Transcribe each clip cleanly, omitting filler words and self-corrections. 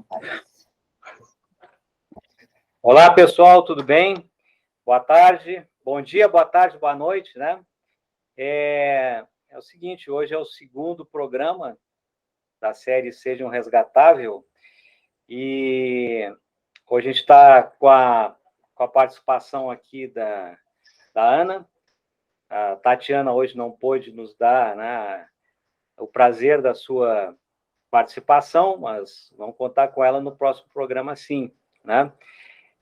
aparece. Olá, pessoal, tudo bem? Boa tarde, bom dia, boa tarde, boa noite, né? É o seguinte, hoje é o segundo programa da série Seja um Resgatável e hoje a gente está com a participação aqui da Ana. A Tatiana hoje não pôde nos dar, né, o prazer da sua participação, mas vamos contar com ela no próximo programa, sim, né?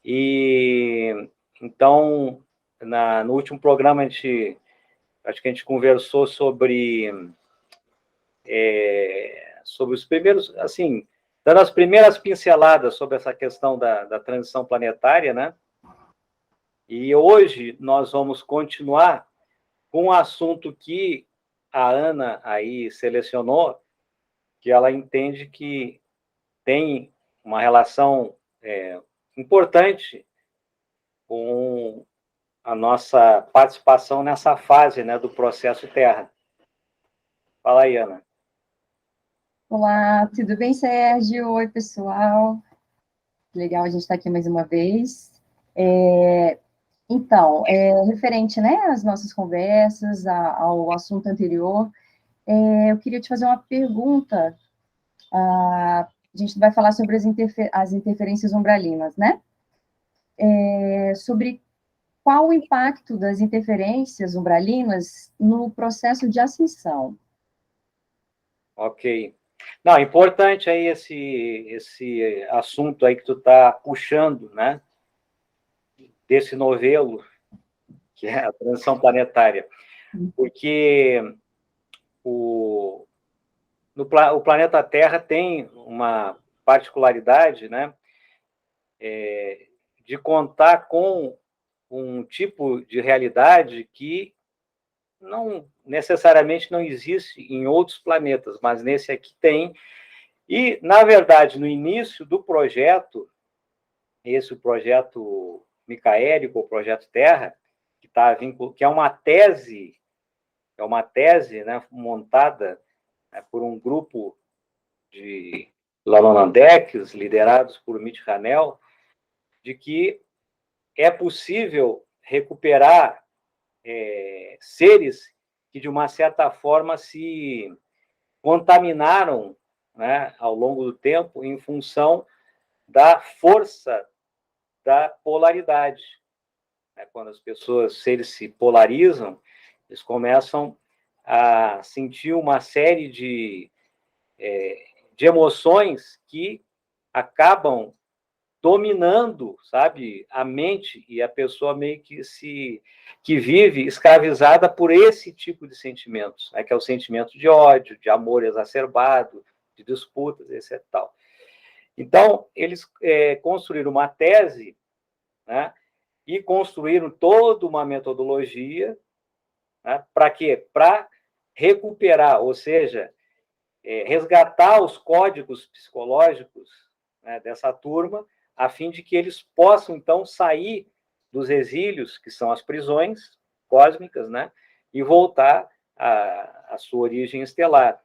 E então, no último programa, acho que a gente conversou sobre os primeiros, assim, dando as primeiras pinceladas sobre essa questão da transição planetária, né? E hoje nós vamos continuar com um assunto que a Ana aí selecionou, que ela entende que tem uma relação importante com a nossa participação nessa fase, né, do processo Terra. Fala aí, Ana. Olá, tudo bem, Sérgio? Oi, pessoal. Legal a gente estar aqui mais uma vez. Então, referente, né, às nossas conversas, ao assunto anterior, eu queria te fazer uma pergunta. A gente vai falar sobre as interferências umbralinas, né? Sobre qual o impacto das interferências umbralinas no processo de ascensão. Ok. Não, importante aí esse assunto aí que tu está puxando, né? Desse novelo, que é a transição planetária. Porque o planeta Terra tem uma particularidade, né? De contar com um tipo de realidade que não necessariamente não existe em outros planetas, mas nesse aqui tem. E, na verdade, no início do projeto, esse projeto micaélico, o projeto Terra, que é uma tese, né, montada, né, por um grupo de Lalonandecs, liderados por Mitch Hanel, de que é possível recuperar seres que, de uma certa forma, se contaminaram, né, ao longo do tempo em função da força da polaridade. Quando as pessoas, se eles se polarizam, eles começam a sentir uma série de emoções que acabam dominando, sabe, a mente, e a pessoa meio que vive escravizada por esse tipo de sentimentos, né, que é o sentimento de ódio, de amor exacerbado, de disputas, etc. Tal. Então, eles construíram uma tese, né, e construíram toda uma metodologia, né, para quê? Para recuperar, ou seja, resgatar os códigos psicológicos, né, dessa turma, a fim de que eles possam, então, sair dos exílios, que são as prisões cósmicas, né, e voltar à sua origem estelar.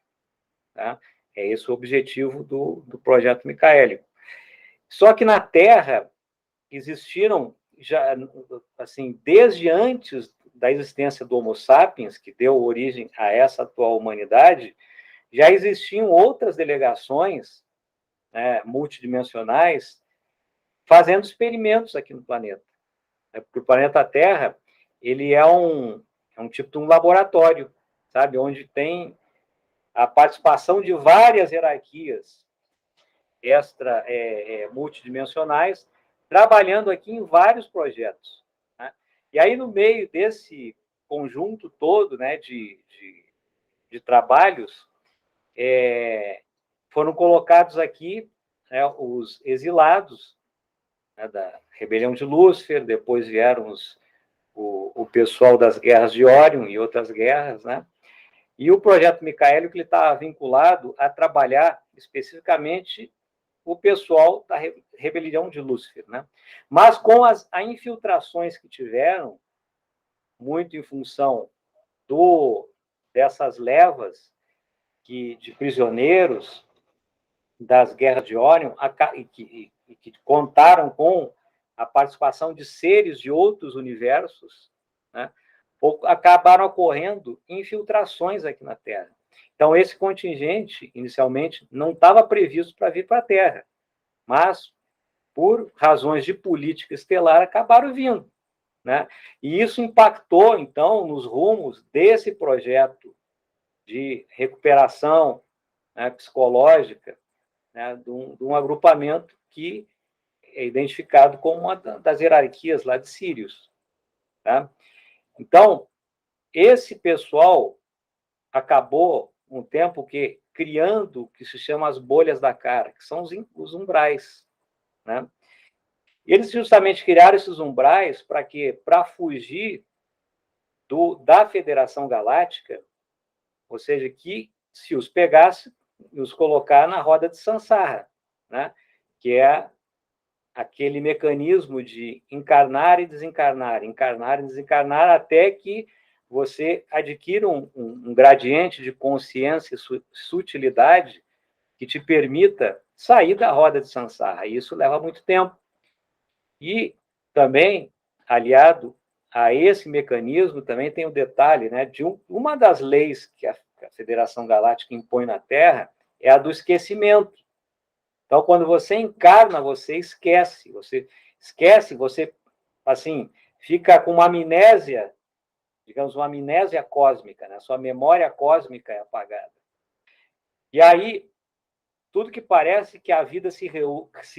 Tá? É esse o objetivo do projeto micaélico. Só que na Terra existiram, já, assim, desde antes da existência do Homo sapiens, que deu origem a essa atual humanidade, já existiam outras delegações, né, multidimensionais, fazendo experimentos aqui no planeta. Porque o planeta Terra, ele é um tipo de um laboratório, sabe? Onde tem a participação de várias hierarquias multidimensionais, trabalhando aqui em vários projetos. Né? E aí, no meio desse conjunto todo, né, de trabalhos, foram colocados aqui, né, os exilados, né, da rebelião de Lúcifer, depois vieram o pessoal das guerras de Órion e outras guerras, né? E o projeto Micaélico ele está vinculado a trabalhar especificamente o pessoal da rebelião de Lúcifer, né? Mas com as infiltrações que tiveram, muito em função dessas levas de prisioneiros das guerras de Órion, e que contaram com a participação de seres de outros universos, né, acabaram ocorrendo infiltrações aqui na Terra. Então, esse contingente, inicialmente, não estava previsto para vir para a Terra, mas, por razões de política estelar, acabaram vindo, né? E isso impactou, então, nos rumos desse projeto de recuperação, né, psicológica, né, de um agrupamento que é identificado como uma das hierarquias lá de Sírios. Tá? Então, esse pessoal acabou, um tempo que criando o que se chama as bolhas da cara, que são os umbrais. Né? Eles justamente criaram esses umbrais para quê? Para fugir da Federação Galáctica, ou seja, que se os pegasse e os colocar na roda de Sansara, né? Que é aquele mecanismo de encarnar e desencarnar, encarnar e desencarnar, até que você adquira um gradiente de consciência e sutilidade que te permita sair da roda de Sansara. E isso leva muito tempo. E também, aliado a esse mecanismo, também tem o detalhe, né, de uma das leis que a Federação Galáctica impõe na Terra é a do esquecimento. Então, quando você encarna, você esquece, você, assim, fica com uma amnésia, digamos, uma amnésia cósmica, né? Sua memória cósmica é apagada. E aí, tudo que parece que a vida se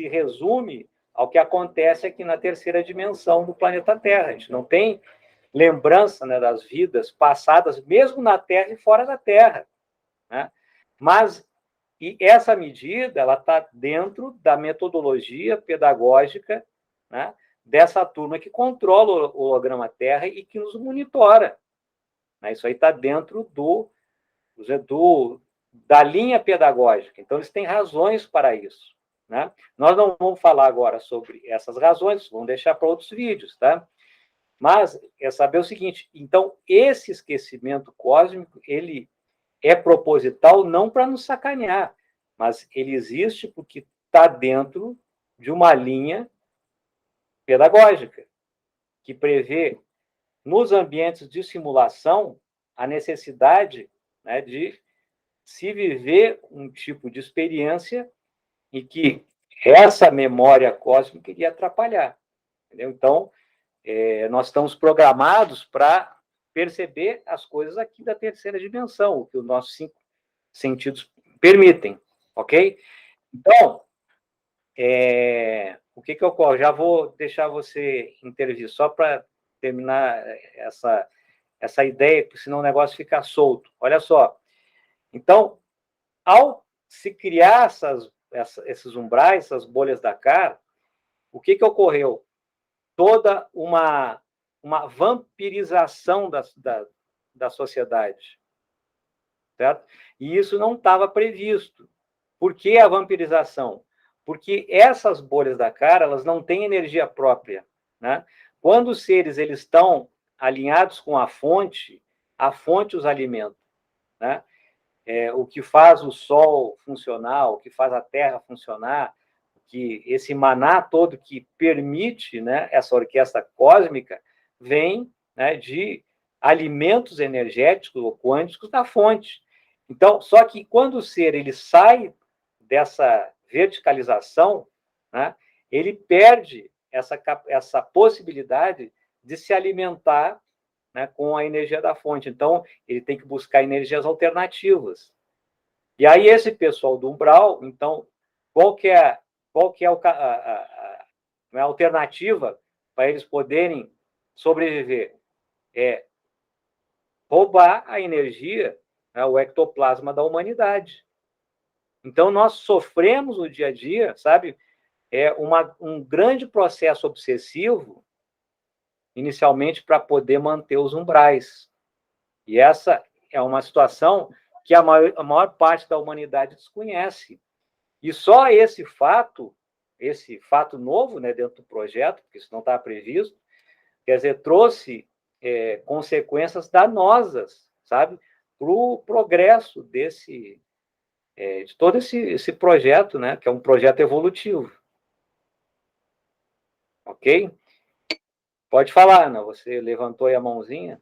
resume ao que acontece aqui na terceira dimensão do planeta Terra. A gente não tem lembrança, né, das vidas passadas, mesmo na Terra e fora da Terra, né? Mas e essa medida ela está dentro da metodologia pedagógica, né, dessa turma que controla o holograma Terra e que nos monitora. Né? Isso aí está dentro da linha pedagógica. Então, eles têm razões para isso. Né? Nós não vamos falar agora sobre essas razões, vamos deixar para outros vídeos. Tá? Mas é saber o seguinte, então, esse esquecimento cósmico, ele é proposital não para nos sacanear, mas ele existe porque está dentro de uma linha pedagógica que prevê, nos ambientes de simulação, a necessidade, né, de se viver um tipo de experiência em que essa memória cósmica iria atrapalhar. Entendeu? Então, nós estamos programados para perceber as coisas aqui da terceira dimensão, o que os nossos 5 sentidos permitem, ok? Então, o que ocorre? Já vou deixar você intervir, só para terminar essa ideia, porque senão o negócio fica solto. Olha só. Então, ao se criar esses umbrais, essas bolhas da cara, o que ocorreu? Toda uma vampirização da sociedade, certo? E isso não estava previsto. Por que a vampirização? Porque essas bolhas da cara, elas não têm energia própria, né? Quando os seres eles estão alinhados com a fonte os alimenta, né? O que faz o Sol funcionar, o que faz a Terra funcionar, que esse maná todo que permite, né, essa orquestra cósmica, vem, né, de alimentos energéticos ou quânticos da fonte. Então, só que quando o ser ele sai dessa verticalização, né, ele perde essa possibilidade de se alimentar, né, com a energia da fonte. Então, ele tem que buscar energias alternativas. E aí, esse pessoal do umbral, então, qual que é a alternativa para eles poderem sobreviver? É roubar a energia, né, o ectoplasma da humanidade. Então, nós sofremos no dia a dia, sabe? Um grande processo obsessivo, inicialmente, para poder manter os umbrais. E essa é uma situação que a maior parte da humanidade desconhece. E só esse fato novo, né, dentro do projeto, porque isso não estava previsto, quer dizer, trouxe consequências danosas, sabe, para o progresso de todo esse projeto, né, que é um projeto evolutivo. Ok? Pode falar, Ana, você levantou aí a mãozinha.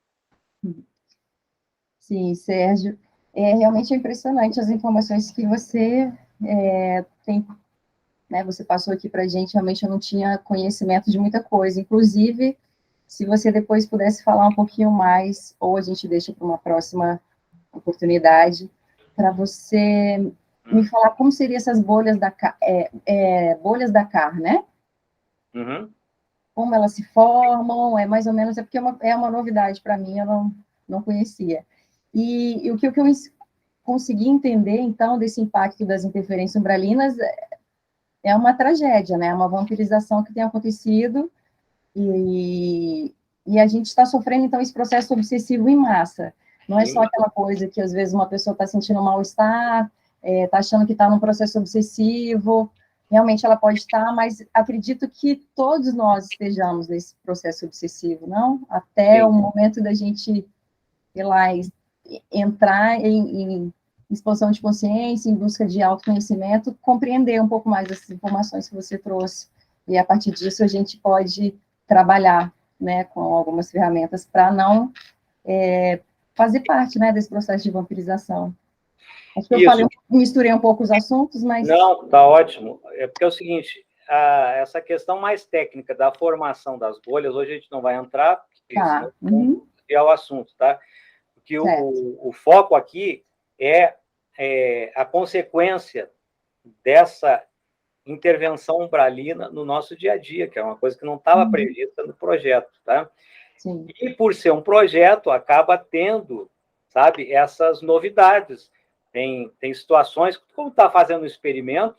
Sim, Sérgio. Realmente é impressionante as informações que você tem, né? Você passou aqui para a gente, realmente eu não tinha conhecimento de muita coisa. Inclusive, se você depois pudesse falar um pouquinho mais, ou a gente deixa para uma próxima oportunidade, para você me falar como seriam essas bolhas da Dakar, né? Uhum. Como elas se formam, mais ou menos, porque é uma novidade para mim, eu não conhecia. E o que eu consegui entender, então, desse impacto das interferências umbralinas é uma tragédia, né? É uma vampirização que tem acontecido e a gente está sofrendo, então, esse processo obsessivo em massa. Não é só aquela coisa que, às vezes, uma pessoa está sentindo mal-estar, está achando que está num processo obsessivo, realmente ela pode estar, mas acredito que todos nós estejamos nesse processo obsessivo, não? Até o momento da gente, sei lá, entrar em expansão de consciência, em busca de autoconhecimento, compreender um pouco mais essas informações que você trouxe, e a partir disso a gente pode trabalhar, né, com algumas ferramentas para não fazer parte, né, desse processo de vampirização. Acho que Isso. Misturei um pouco os assuntos, mas... Não, tá ótimo. É porque é o seguinte, essa questão mais técnica da formação das bolhas, hoje a gente não vai entrar, porque senão é o assunto, tá? Porque o foco aqui é a consequência dessa intervenção umbralina no nosso dia a dia, que é uma coisa que não estava prevista no projeto, tá? Sim. E por ser um projeto, acaba tendo, sabe, essas novidades. Tem situações que, como está fazendo um experimento,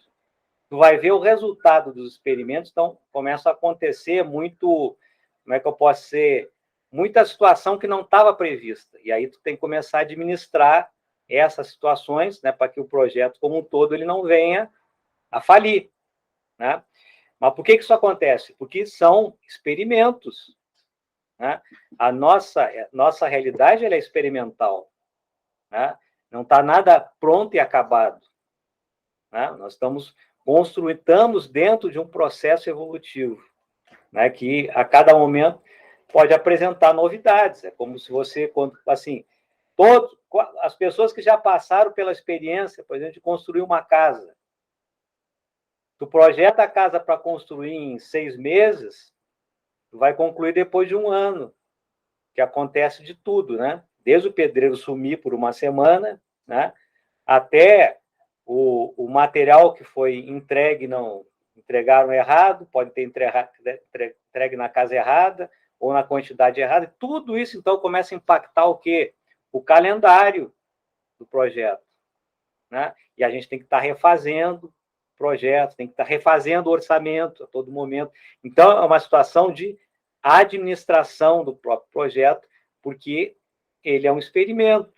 tu vai ver o resultado dos experimentos, então começa a acontecer muito, como é que eu posso ser, muita situação que não estava prevista. E aí tu tem que começar a administrar essas situações, né, para que o projeto como um todo ele não venha a falir, né? Mas por que isso acontece? Porque são experimentos, né? A nossa realidade ela é experimental, né? Não está nada pronto e acabado, né? Nós estamos dentro de um processo evolutivo, né? Que a cada momento pode apresentar novidades. É como se você, quando assim, as pessoas que já passaram pela experiência, por exemplo, de construir uma casa, tu projeta a casa para construir em 6 meses, tu vai concluir depois de 1 ano, que acontece de tudo, né? Desde o pedreiro sumir por uma semana, né? Até o material que foi entregue não entregaram errado, pode ter entregue na casa errada ou na quantidade errada. Tudo isso, então, começa a impactar o quê? O calendário do projeto, né? E a gente tem que estar refazendo projetos, tem que estar refazendo o orçamento a todo momento. Então, é uma situação de administração do próprio projeto, porque ele é um experimento,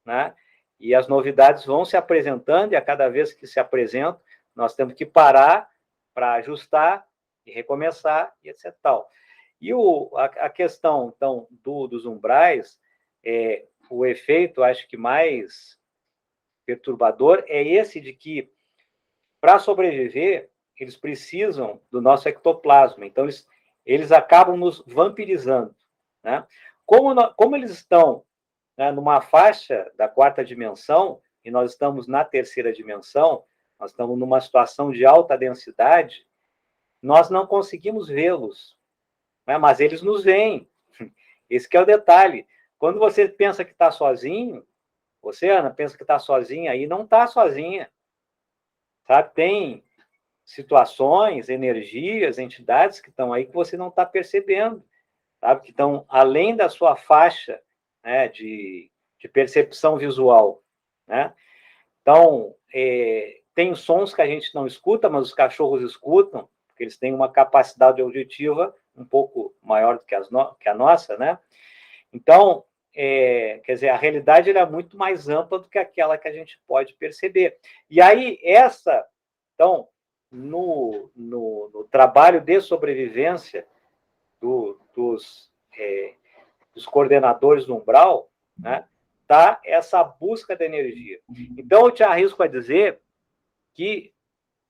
né? E as novidades vão se apresentando, e a cada vez que se apresentam, nós temos que parar para ajustar e recomeçar, e etc. Tal. E a questão, então, dos umbrais, o efeito, acho que mais perturbador, é esse de que, para sobreviver, eles precisam do nosso ectoplasma. Então, eles acabam nos vampirizando, né? Como eles estão, né, numa faixa da 4ª dimensão, e nós estamos na 3ª dimensão, nós estamos numa situação de alta densidade, nós não conseguimos vê-los, né? Mas eles nos veem. Esse que é o detalhe. Quando você pensa que está sozinho, você, Ana, pensa que está sozinha, aí não está sozinha. Sabe? Tem situações, energias, entidades que estão aí que você não está percebendo, sabe? Que estão além da sua faixa, né, de percepção visual, né? Então, tem sons que a gente não escuta, mas os cachorros escutam, porque eles têm uma capacidade auditiva um pouco maior do que a nossa, né? Então, quer dizer, a realidade é muito mais ampla do que aquela que a gente pode perceber. E aí, então, no trabalho de sobrevivência dos coordenadores do umbral, né, está essa busca da energia. Então, eu te arrisco a dizer que,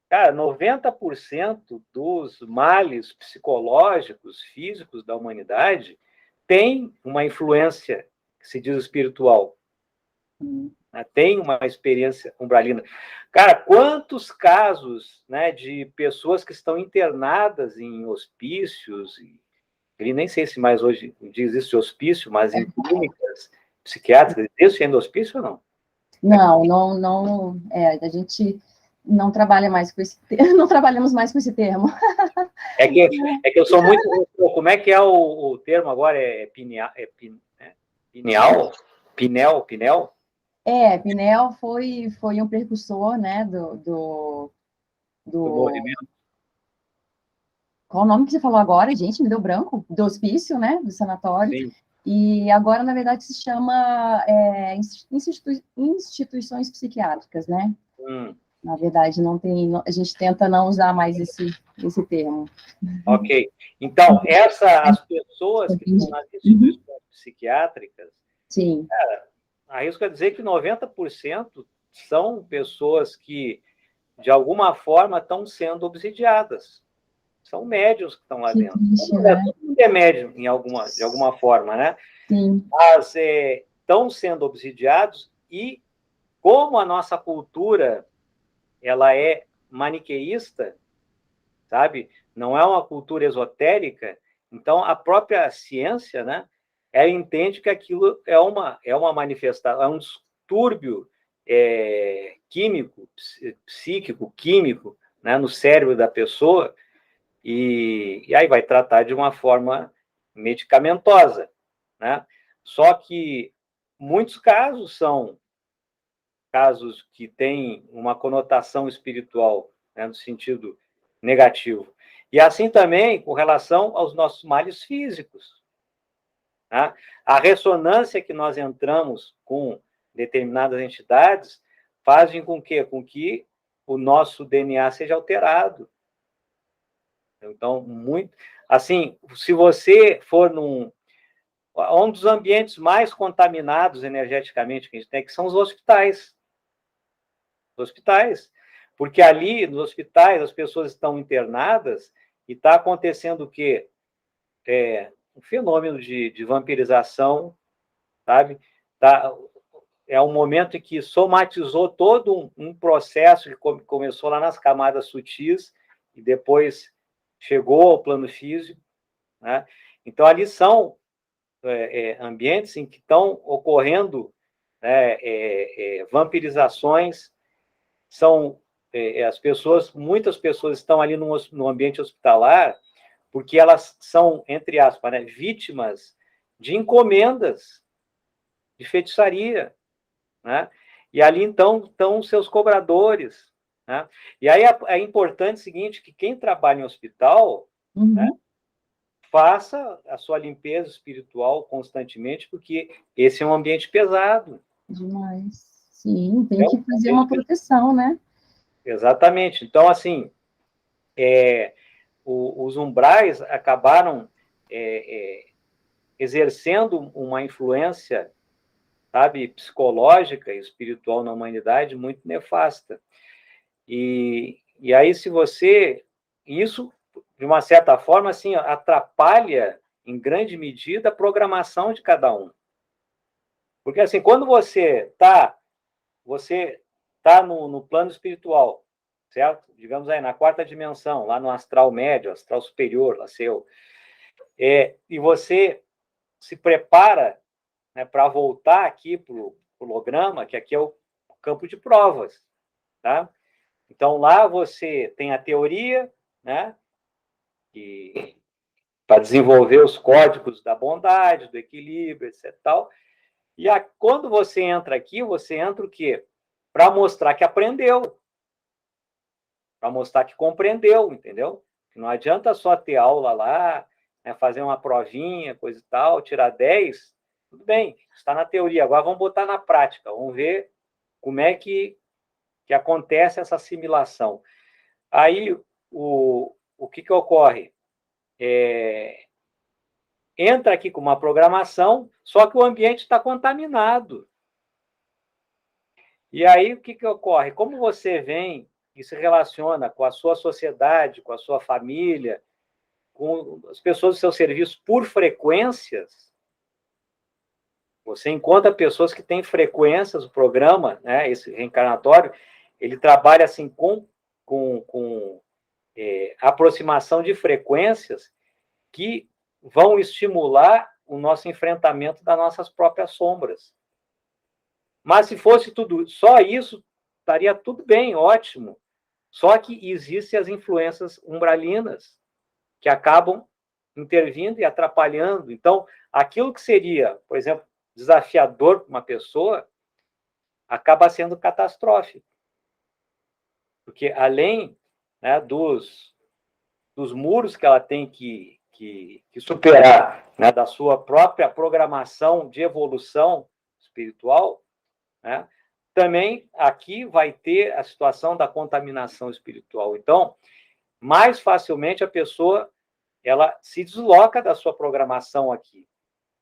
cara, 90% dos males psicológicos, físicos da humanidade tem uma influência que se diz espiritual, né? Tem uma experiência umbralina. Cara, quantos casos, né, de pessoas que estão internadas em hospícios, eu nem sei se mais hoje diz isso de hospício, mas em clínicas psiquiátricas, existe ainda hospício ou não? Não, a gente não trabalha mais com esse termo, não trabalhamos mais com esse termo. É que eu sou muito... Como é que é o termo agora? É pineal? Pineal? Pinel? Pinel foi um precursor, né, do movimento. Qual o nome que você falou agora, gente? Me deu branco. Do hospício, né, do sanatório. Sim. E agora, na verdade, se chama instituições psiquiátricas, né? Na verdade, não tem, a gente tenta não usar mais esse termo. Ok. Então, as pessoas que estão nas instituições psiquiátricas, sim, cara, arrisco a dizer que 90% são pessoas que, de alguma forma, estão sendo obsidiadas. São médiuns que estão lá dentro. Triste, né? Todo mundo é médium de alguma forma, né? Sim. Mas estão sendo obsidiados e, como a nossa cultura ela é maniqueísta, sabe? Não é uma cultura esotérica, então a própria ciência, né? Ela entende que aquilo é uma manifestação, é um distúrbio químico, psíquico, químico, né? No cérebro da pessoa, e aí vai tratar de uma forma medicamentosa, né? Só que muitos casos são casos que têm uma conotação espiritual, né, no sentido negativo. E assim também com relação aos nossos males físicos. Né? A ressonância que nós entramos com determinadas entidades fazem com que o nosso DNA seja alterado. Então, muito... Assim, se você for um dos ambientes mais contaminados energeticamente que a gente tem, que são os hospitais. Porque ali, nos hospitais, as pessoas estão internadas e está acontecendo o quê? Um fenômeno de vampirização, sabe? É um momento em que somatizou todo um processo que começou lá nas camadas sutis e depois chegou ao plano físico, né? Então, ali são ambientes em que estão ocorrendo, né, vampirizações, são muitas pessoas estão ali no ambiente hospitalar porque elas são, entre aspas, né, vítimas de encomendas de feitiçaria, né? E ali, então, estão os seus cobradores, né? E aí é importante o seguinte, que quem trabalha em hospital, né, faça a sua limpeza espiritual constantemente, porque esse é um ambiente pesado. Demais. Sim, tem que fazer uma proteção, né? Exatamente. Então, assim, os umbrais acabaram exercendo uma influência, sabe, psicológica e espiritual na humanidade muito nefasta. E aí, se você... Isso, de uma certa forma, assim, atrapalha, em grande medida, a programação de cada um. Porque, assim, quando você está no plano espiritual, certo? Digamos aí, na quarta dimensão, lá no astral médio, astral superior, lá seu, e você se prepara, né, para voltar aqui para o holograma, que aqui é o campo de provas, tá? Então, lá você tem a teoria, né, para desenvolver os códigos da bondade, do equilíbrio, etc. Tal. E quando você entra aqui, você entra o quê? Para mostrar que aprendeu, para mostrar que compreendeu, entendeu? Que não adianta só ter aula lá, né, fazer uma provinha, coisa e tal, tirar 10, tudo bem, está na teoria, agora vamos botar na prática, vamos ver como é que acontece essa assimilação. Aí, o que ocorre? Entra aqui com uma programação, só que o ambiente está contaminado. E aí, o que ocorre? Como você vem e se relaciona com a sua sociedade, com a sua família, com as pessoas do seu serviço por frequências, você encontra pessoas que têm frequências, o programa, né, esse reencarnatório, ele trabalha assim com aproximação de frequências que vão estimular o nosso enfrentamento das nossas próprias sombras. Mas se fosse tudo só isso, estaria tudo bem, ótimo. Só que existem as influências umbralinas que acabam intervindo e atrapalhando. Então, aquilo que seria, por exemplo, desafiador para uma pessoa, acaba sendo catastrófico. Porque além, né, dos muros que ela tem que superar, né, da sua própria programação de evolução espiritual, né, também aqui vai ter a situação da contaminação espiritual. Então, mais facilmente a pessoa ela se desloca da sua programação aqui.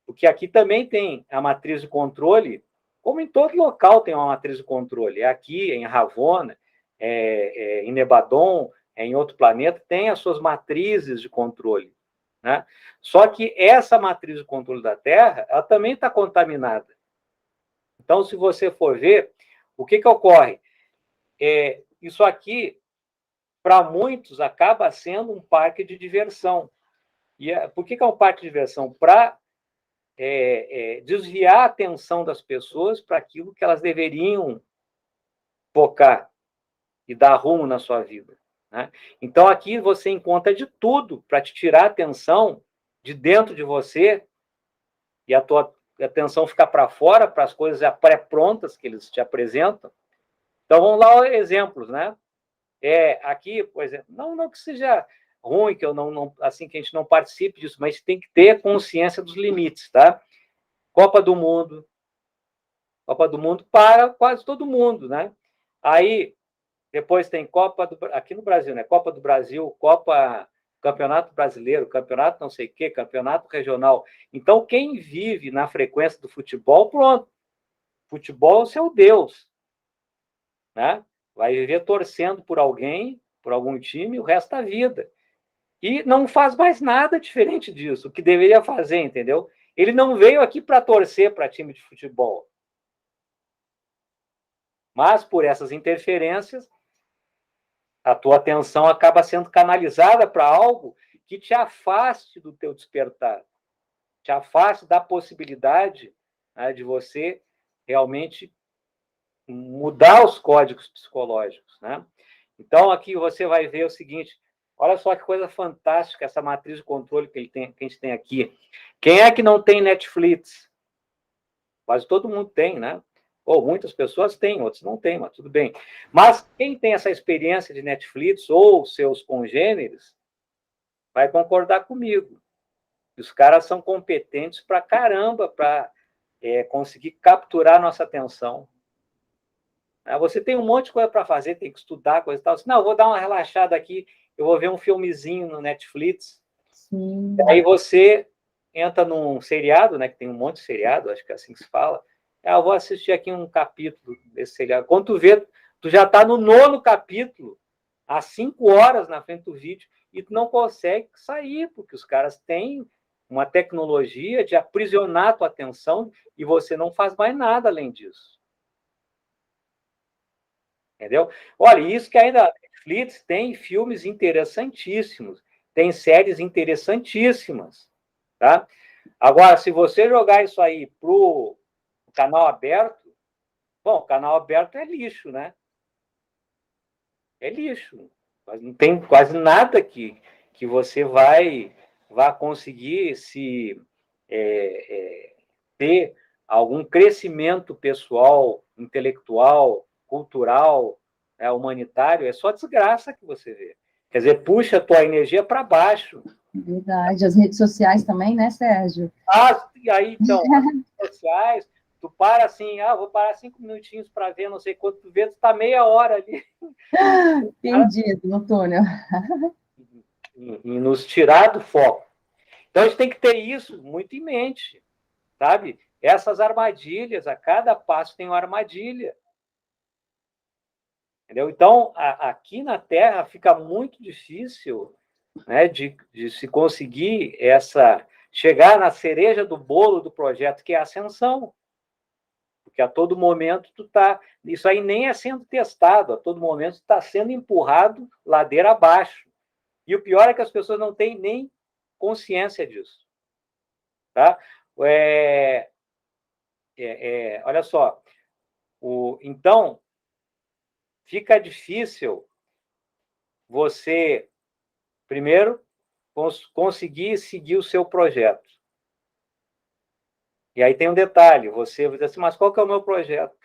Porque aqui também tem a matriz de controle, como em todo local tem uma matriz de controle. É aqui, em Ravonna, em Nebadon, em outro planeta, tem as suas matrizes de controle. Né? Só que essa matriz de controle da Terra, ela também está contaminada. Então, se você for ver, o que ocorre? Isso aqui, para muitos, acaba sendo um parque de diversão. E por que é um parque de diversão? Para desviar a atenção das pessoas para aquilo que elas deveriam focar e dar rumo na sua vida. Né? Então, aqui você encontra de tudo para te tirar a atenção de dentro de você e a tua atenção ficar para fora, para as coisas pré-prontas que eles te apresentam. Então, vamos lá, exemplos, né? Aqui, por exemplo, não que seja ruim, que eu não assim que a gente não participe disso, mas tem que ter consciência dos limites, tá? Copa do Mundo para quase todo mundo, né? Aí depois tem aqui no Brasil, né? Copa do Brasil, Campeonato Brasileiro, Campeonato não sei o quê, Campeonato Regional. Então, quem vive na frequência do futebol, pronto. Futebol é o seu Deus, né? Vai viver torcendo por alguém, por algum time, o resto da vida. E não faz mais nada diferente disso, o que deveria fazer, entendeu? Ele não veio aqui para torcer para time de futebol. Mas, por essas interferências, a tua atenção acaba sendo canalizada para algo que te afaste do teu despertar, te afaste da possibilidade, né, de você realmente mudar os códigos psicológicos, né? Então, aqui você vai ver o seguinte, olha só que coisa fantástica essa matriz de controle que a gente tem aqui. Quem é que não tem Netflix? Quase todo mundo tem, né? Ou muitas pessoas têm, outros não têm, mas tudo bem. Mas quem tem essa experiência de Netflix ou seus congêneres vai concordar comigo. Os caras são competentes pra caramba para conseguir capturar nossa atenção. Você tem um monte de coisa para fazer, tem que estudar, coisa e tal. Não, eu vou dar uma relaxada aqui, eu vou ver um filmezinho no Netflix. Sim. Aí você entra num seriado, né, que tem um monte de seriado, acho que é assim que se fala. Eu vou assistir aqui um capítulo desse seriado. Quando tu vê, tu já está no 9º capítulo, há 5 horas na frente do vídeo, e tu não consegue sair, porque os caras têm uma tecnologia de aprisionar a tua atenção e você não faz mais nada além disso. Entendeu? Olha, isso que ainda a Netflix tem filmes interessantíssimos, tem séries interessantíssimas, tá? Agora, se você jogar isso aí pro canal aberto, bom, o canal aberto é lixo, né? É lixo. Mas não tem quase nada que você vai conseguir ter algum crescimento pessoal, intelectual, cultural, humanitário. É só desgraça que você vê. Quer dizer, puxa a tua energia para baixo. Verdade. As redes sociais também, né, Sérgio? E aí, então, as redes sociais, tu para assim, vou parar 5 minutinhos para ver, não sei quanto, tu vê, tu está meia hora ali. Perdido no túnel. E nos tirar do foco. Então, a gente tem que ter isso muito em mente, sabe? Essas armadilhas, a cada passo tem uma armadilha. Entendeu? Então, aqui na Terra fica muito difícil, né, de se conseguir chegar na cereja do bolo do projeto, que é a ascensão. Porque a todo momento isso aí nem é sendo testado, a todo momento está sendo empurrado ladeira abaixo. E o pior é que as pessoas não têm nem consciência disso. Tá? Olha só, então, fica difícil você, primeiro, conseguir seguir o seu projeto. E aí tem um detalhe, você vai dizer assim, mas qual que é o meu projeto?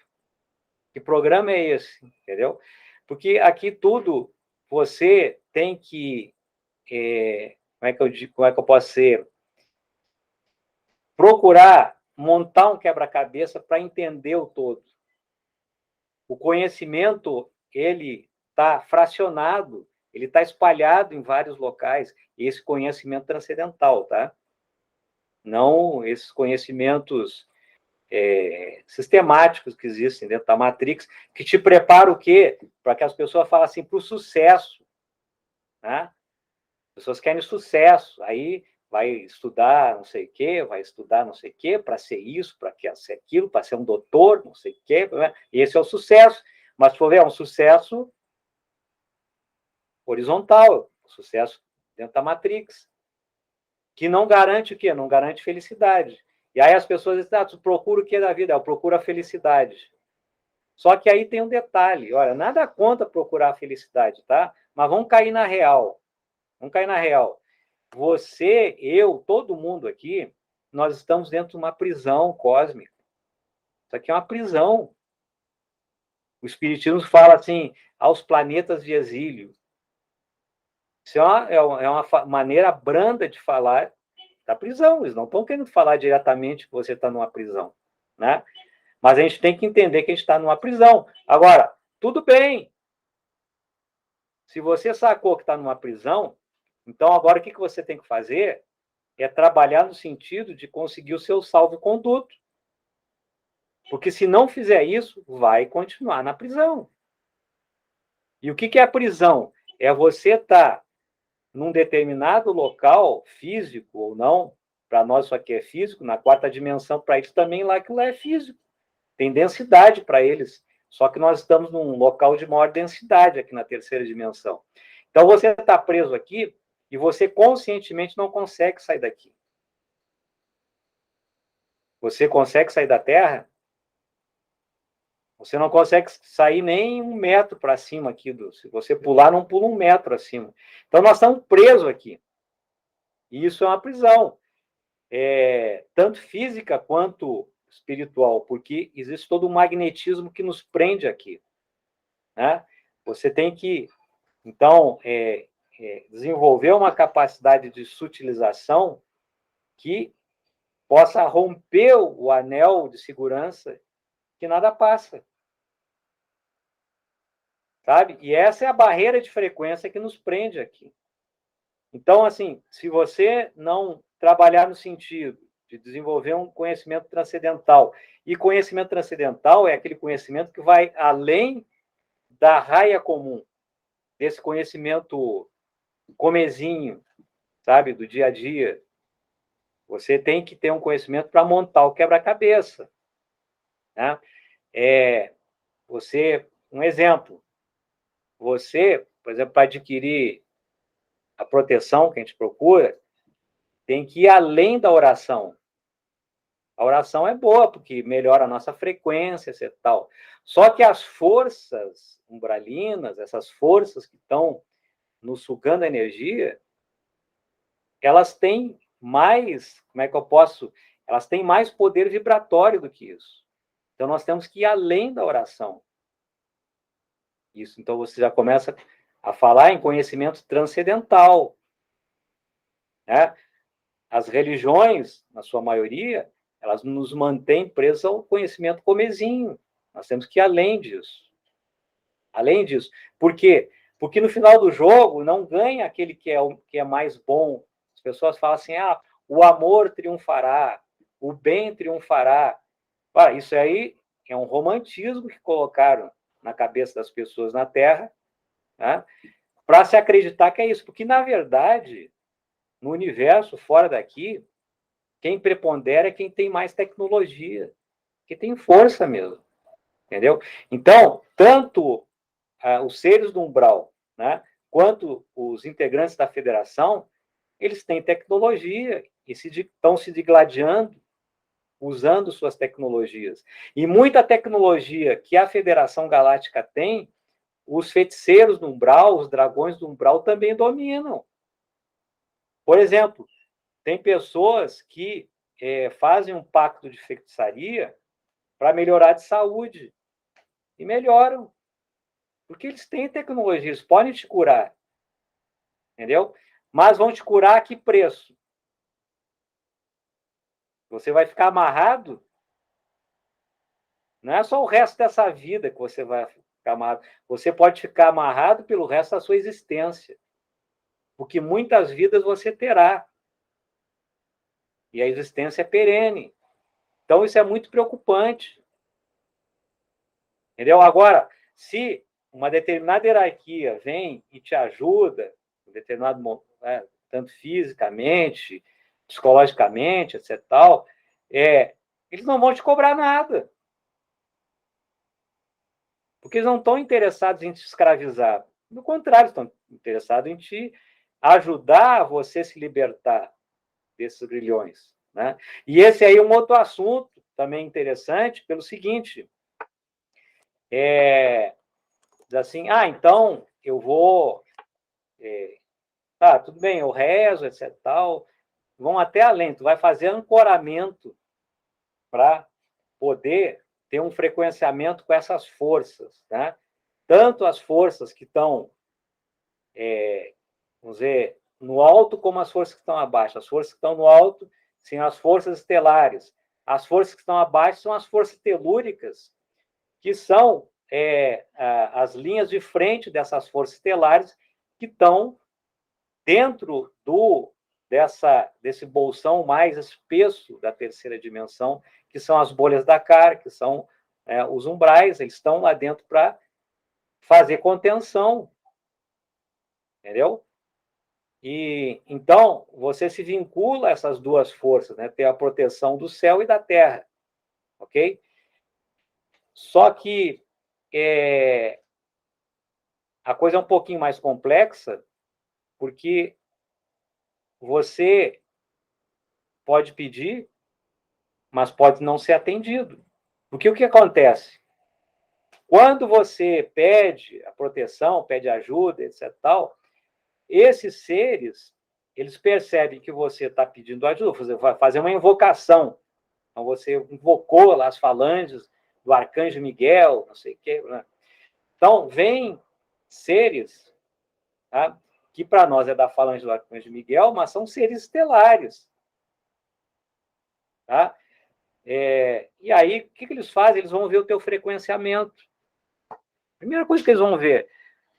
Que programa é esse? Entendeu? Porque aqui tudo você tem que, como é que eu posso ser? Procurar montar um quebra-cabeça para entender o todo. O conhecimento, ele está fracionado, ele está espalhado em vários locais, esse conhecimento transcendental, tá? Não esses conhecimentos sistemáticos que existem dentro da Matrix, que te prepara o quê? Para que as pessoas falem assim, para o sucesso. Né? As pessoas querem sucesso, aí vai estudar não sei o quê, vai estudar não sei o quê, para ser isso, para ser aquilo, para ser um doutor, não sei o quê. Né? Esse é o sucesso. Mas, se for ver, é um sucesso horizontal, um sucesso dentro da Matrix, que não garante o quê? Não garante felicidade. E aí as pessoas dizem, tu procura o que da vida? Eu procuro a felicidade. Só que aí tem um detalhe, olha, nada contra procurar a felicidade, tá? Mas vamos cair na real. Vamos cair na real. Você, eu, todo mundo aqui, nós estamos dentro de uma prisão cósmica. Isso aqui é uma prisão. O Espiritismo fala assim, aos planetas de exílio. Isso é uma maneira branda de falar da prisão. Eles não estão querendo falar diretamente que você está numa prisão, né? Mas a gente tem que entender que a gente está numa prisão. Agora, tudo bem. Se você sacou que está numa prisão, então agora o que você tem que fazer é trabalhar no sentido de conseguir o seu salvo-conduto. Porque se não fizer isso, vai continuar na prisão. E o que é a prisão? É você estar num determinado local, físico ou não, para nós isso aqui é físico, na quarta dimensão, para eles também lá aquilo é físico. Tem densidade para eles. Só que nós estamos num local de maior densidade aqui na terceira dimensão. Então você está preso aqui e você conscientemente não consegue sair daqui. Você consegue sair da Terra? Você não consegue sair nem 1 metro para cima aqui. Se você pular, não pula 1 metro acima. Então nós estamos presos aqui. E isso é uma prisão. Tanto física quanto espiritual, porque existe todo um magnetismo que nos prende aqui. Né? Você tem que, então, desenvolver uma capacidade de sutilização que possa romper o anel de segurança que nada passa. Sabe? E essa é a barreira de frequência que nos prende aqui. Então, assim, se você não trabalhar no sentido de desenvolver um conhecimento transcendental, e conhecimento transcendental é aquele conhecimento que vai além da raia comum, desse conhecimento comezinho, sabe, do dia a dia. Você tem que ter um conhecimento para montar o quebra-cabeça. Né? Um exemplo, você, por exemplo, para adquirir a proteção que a gente procura, tem que ir além da oração. A oração é boa, porque melhora a nossa frequência e tal. Só que as forças umbralinas, essas forças que estão nos sugando a energia, elas têm mais, como é que eu posso? Elas têm mais poder vibratório do que isso. Então, nós temos que ir além da oração. Isso, então, você já começa a falar em conhecimento transcendental. Né? As religiões, na sua maioria, elas nos mantêm presos ao conhecimento comezinho. Nós temos que ir além disso. Além disso. Por quê? Porque no final do jogo não ganha aquele que é mais bom. As pessoas falam assim, o amor triunfará, o bem triunfará. Isso aí é um romantismo que colocaram na cabeça das pessoas na Terra, né, para se acreditar que é isso. Porque, na verdade, no universo, fora daqui, quem prepondera é quem tem mais tecnologia, que tem força mesmo, entendeu? Então, tanto os seres do umbral, né, quanto os integrantes da federação, eles têm tecnologia e estão se digladiando, usando suas tecnologias. E muita tecnologia que a Federação Galáctica tem, os feiticeiros do umbral, os dragões do umbral também dominam. Por exemplo, tem pessoas que fazem um pacto de feitiçaria para melhorar de saúde. E melhoram. Porque eles têm tecnologia, eles podem te curar. Entendeu? Mas vão te curar a que preço? Você vai ficar amarrado? Não é só o resto dessa vida que você vai ficar amarrado. Você pode ficar amarrado pelo resto da sua existência. Porque muitas vidas você terá. E a existência é perene. Então, isso é muito preocupante. Entendeu? Agora, se uma determinada hierarquia vem e te ajuda, um determinado momento, tanto fisicamente, psicologicamente, etc. Tal, eles não vão te cobrar nada. Porque eles não estão interessados em te escravizar. No contrário, estão interessados em te ajudar a você se libertar desses grilhões. Né? E esse aí é um outro assunto também interessante, pelo seguinte, diz assim, então eu vou, tudo bem, eu rezo, etc. Tal, vão até além, tu vai fazer ancoramento para poder ter um frequenciamento com essas forças, né? Tanto as forças que estão, vamos dizer, no alto, como as forças que estão abaixo. As forças que estão no alto são as forças estelares. As forças que estão abaixo são as forças telúricas, que são as linhas de frente dessas forças estelares que estão dentro desse bolsão mais espesso da terceira dimensão, que são as bolhas da cara, que são os umbrais, eles estão lá dentro para fazer contenção, entendeu? E então você se vincula a essas duas forças, né? Ter a proteção do céu e da terra, ok? Só que a coisa é um pouquinho mais complexa, porque você pode pedir, mas pode não ser atendido. Porque o que acontece? Quando você pede a proteção, pede ajuda, etc. Tal, esses seres, eles percebem que você está pedindo ajuda, você vai fazer uma invocação. Então, você invocou lá as falanges do arcanjo Miguel, não sei o quê. Né? Então, vem seres, tá? Que para nós é da falange do arcanjo Miguel, mas são seres estelares. Tá? E aí, o que eles fazem? Eles vão ver o teu frequenciamento. Primeira coisa que eles vão ver,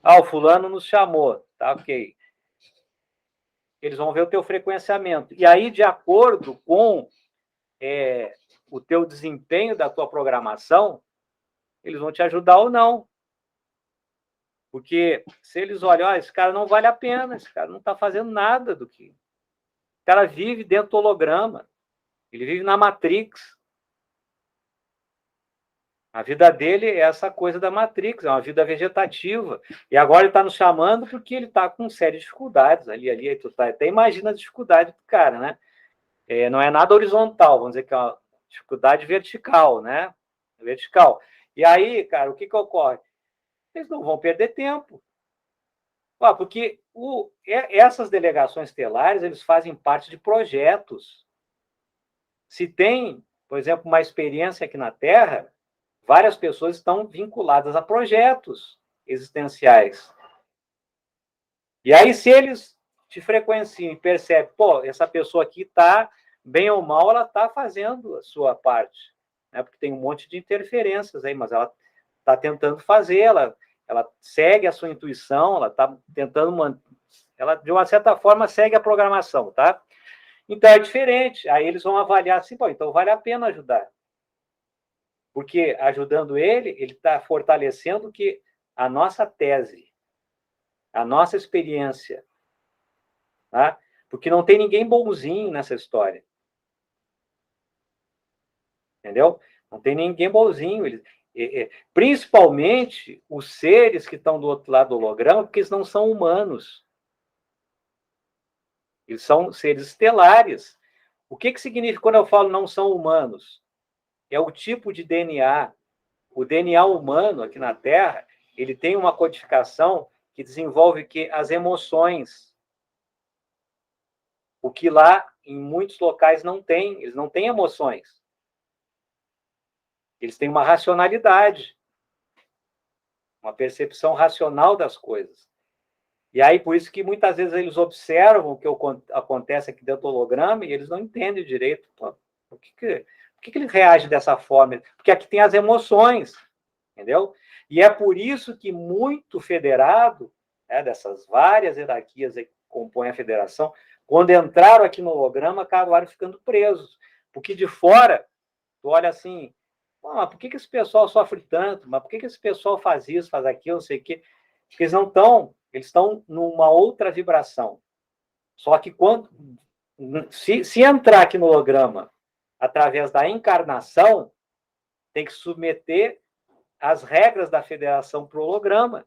o fulano nos chamou, tá ok. Eles vão ver o teu frequenciamento. E aí, de acordo com o teu desempenho da tua programação, eles vão te ajudar ou não. Porque se eles olham, esse cara não vale a pena, esse cara não está fazendo nada do que... O cara vive dentro do holograma, ele vive na Matrix. A vida dele é essa coisa da Matrix, é uma vida vegetativa. E agora ele está nos chamando porque ele está com sérias dificuldades. Ali, tu até imagina a dificuldade do cara, né? Não é nada horizontal, vamos dizer que é uma dificuldade vertical, né? Vertical. E aí, cara, o que ocorre? Eles não vão perder tempo. Porque essas delegações estelares, eles fazem parte de projetos. Se tem, por exemplo, uma experiência aqui na Terra, várias pessoas estão vinculadas a projetos existenciais. E aí, se eles te frequenciam e percebem, essa pessoa aqui está, bem ou mal, ela está fazendo a sua parte. Né? Porque tem um monte de interferências aí, mas ela está tentando fazer, ela segue a sua intuição, ela está tentando ela, de uma certa forma, segue a programação, tá? Então, é diferente. Aí eles vão avaliar assim, então vale a pena ajudar. Porque ajudando ele está fortalecendo que a nossa tese, a nossa experiência, tá? Porque não tem ninguém bonzinho nessa história. Entendeu? Não tem ninguém bonzinho. Principalmente os seres que estão do outro lado do holograma, porque eles não são humanos. Eles são seres estelares. O que significa quando eu falo não são humanos? É o tipo de DNA. O DNA humano aqui na Terra, ele tem uma codificação que desenvolve que as emoções. O que lá, em muitos locais, não tem. Eles não têm emoções. Eles têm uma racionalidade. Uma percepção racional das coisas. E aí, por isso que muitas vezes eles observam o que acontece aqui dentro do holograma e eles não entendem direito. Pô, por que ele reage dessa forma? Porque aqui tem as emoções, entendeu? E é por isso que muito federado, dessas várias hierarquias que compõem a federação, quando entraram aqui no holograma, acabaram ficando presos. Porque de fora, tu olha assim, mas por que esse pessoal sofre tanto? Mas por que esse pessoal faz isso, faz aquilo, não sei o quê? Porque eles estão numa outra vibração. Só que se entrar aqui no holograma através da encarnação, tem que submeter as regras da federação para o holograma.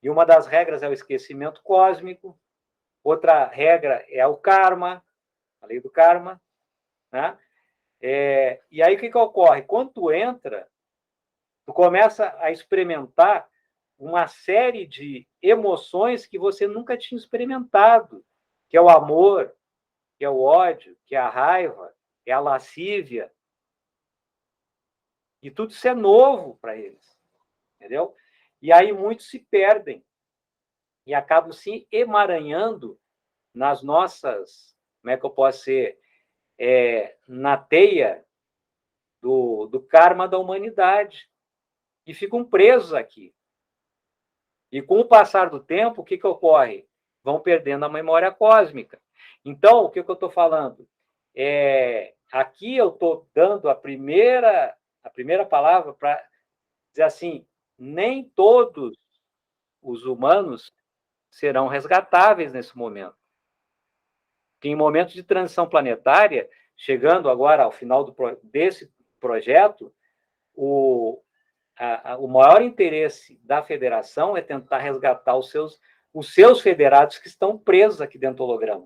E uma das regras é o esquecimento cósmico, outra regra é o karma, a lei do karma, né? E aí o que ocorre? Quando tu entra, tu começa a experimentar uma série de emoções que você nunca tinha experimentado, que é o amor, que é o ódio, que é a raiva, que é a lascívia. E tudo isso é novo para eles, entendeu? E aí muitos se perdem e acabam se emaranhando nas nossas, como é que eu posso ser, na teia do karma da humanidade. E ficam presos aqui. E com o passar do tempo, o que ocorre? Vão perdendo a memória cósmica. Então, o que eu estou falando? Aqui eu estou dando a primeira palavra para dizer assim, nem todos os humanos serão resgatáveis nesse momento. Porque em momentos de transição planetária, chegando agora ao final desse projeto, o maior interesse da federação é tentar resgatar os seus federados que estão presos aqui dentro do holograma.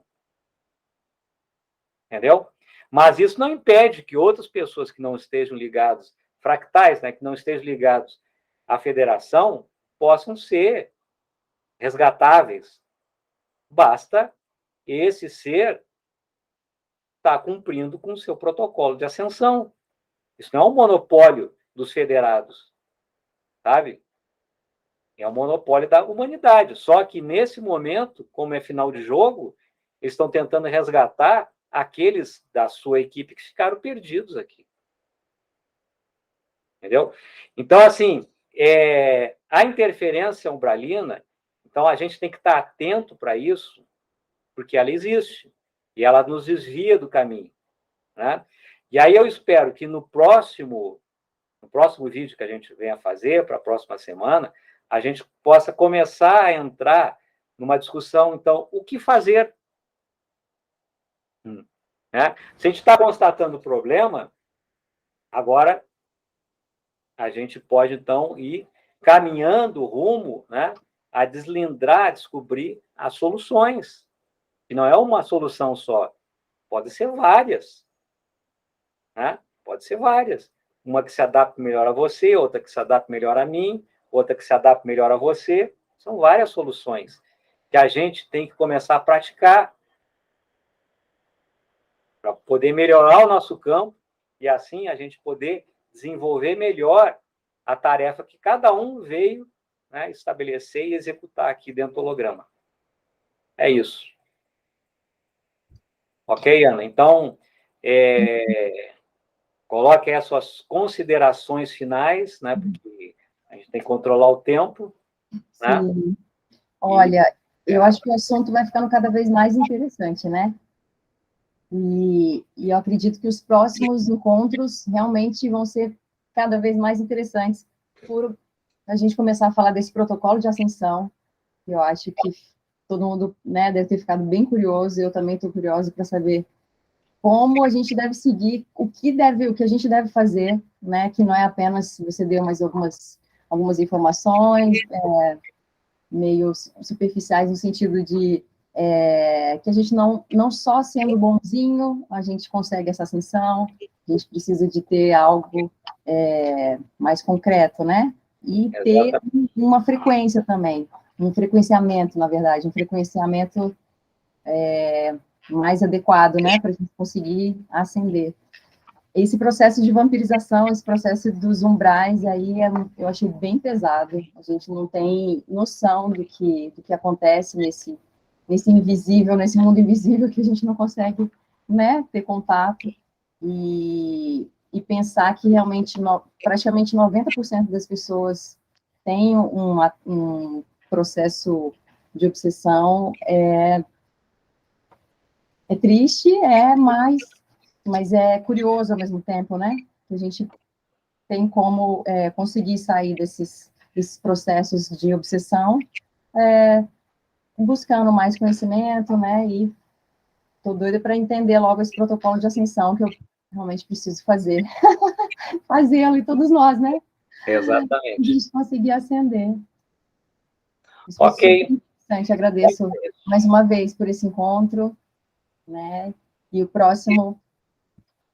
Entendeu? Mas isso não impede que outras pessoas que não estejam ligadas, fractais, né, que não estejam ligados à federação, possam ser resgatáveis. Basta esse ser estar cumprindo com o seu protocolo de ascensão. Isso não é um monopólio dos federados. Sabe? É um monopólio da humanidade. Só que, nesse momento, como é final de jogo, eles estão tentando resgatar aqueles da sua equipe que ficaram perdidos aqui. Entendeu? Então, assim, a interferência umbralina, então a gente tem que estar atento para isso, porque ela existe. E ela nos desvia do caminho. Né? E aí eu espero que no próximo vídeo que a gente venha fazer, para a próxima semana, a gente possa começar a entrar numa discussão, então, o que fazer? Né? Se a gente está constatando o problema, agora a gente pode, então, ir caminhando rumo, né, a deslindar, a descobrir as soluções. E não é uma solução só, pode ser várias. Né? Pode ser várias. Uma que se adapte melhor a você, outra que se adapte melhor a mim, outra que se adapte melhor a você. São várias soluções que a gente tem que começar a praticar para poder melhorar o nosso campo e, assim, a gente poder desenvolver melhor a tarefa que cada um veio, né, estabelecer e executar aqui dentro do holograma. É isso. Ok, Ana? Então, coloque aí as suas considerações finais, né? Porque a gente tem que controlar o tempo. Né? Sim. Olha, eu acho que o assunto vai ficando cada vez mais interessante, né? E eu acredito que os próximos encontros realmente vão ser cada vez mais interessantes por a gente começar a falar desse protocolo de ascensão. Eu acho que todo mundo, né, deve ter ficado bem curioso, eu também estou curiosa para saber como a gente deve seguir, o que a gente deve fazer, né, que não é apenas, você deu mais algumas informações, meio superficiais, no sentido de que a gente não só sendo bonzinho, a gente consegue essa ascensão, a gente precisa de ter algo mais concreto, né? E ter uma frequência também, um frequenciamento, na verdade, um frequenciamento mais adequado, né, para a gente conseguir ascender. Esse processo de vampirização, esse processo dos umbrais, aí eu achei bem pesado. A gente não tem noção do que acontece nesse invisível, nesse mundo invisível que a gente não consegue, né, ter contato. E pensar que realmente praticamente 90% das pessoas têm um processo de obsessão. É triste, mas é curioso ao mesmo tempo, né? A gente tem como conseguir sair desses processos de obsessão, buscando mais conhecimento, né? E tô doida para entender logo esse protocolo de ascensão que eu realmente preciso fazer. Fazê-lo, e todos nós, né? Exatamente. A gente conseguir ascender. Isso foi Ok. super interessante. Agradeço mais uma vez por esse encontro, né? E o próximo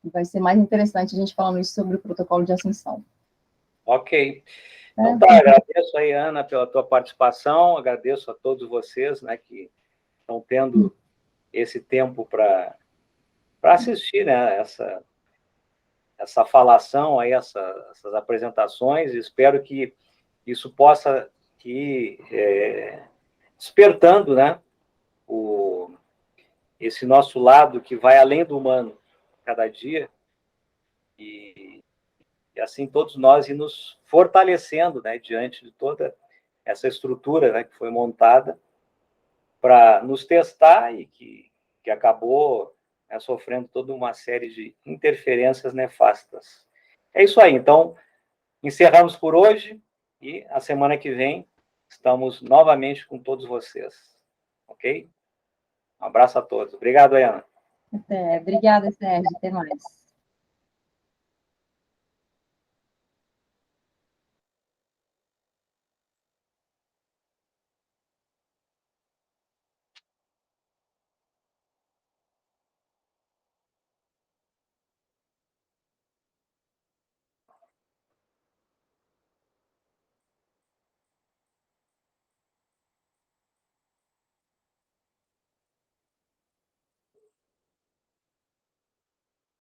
vai ser mais interessante a gente falando isso sobre o protocolo de ascensão. Ok. Então tá, agradeço aí, Ana, pela tua participação, agradeço a todos vocês, né, que estão tendo esse tempo para assistir, né, essa falação aí, essas apresentações, espero que isso possa ir despertando, né, esse nosso lado que vai além do humano cada dia, e assim todos nós ir nos fortalecendo, né, diante de toda essa estrutura, né, que foi montada para nos testar e que acabou, né, sofrendo toda uma série de interferências nefastas. É isso aí, então, encerramos por hoje e a semana que vem estamos novamente com todos vocês, ok? Um abraço a todos. Obrigado, Ana. Obrigada, Sérgio. Até mais.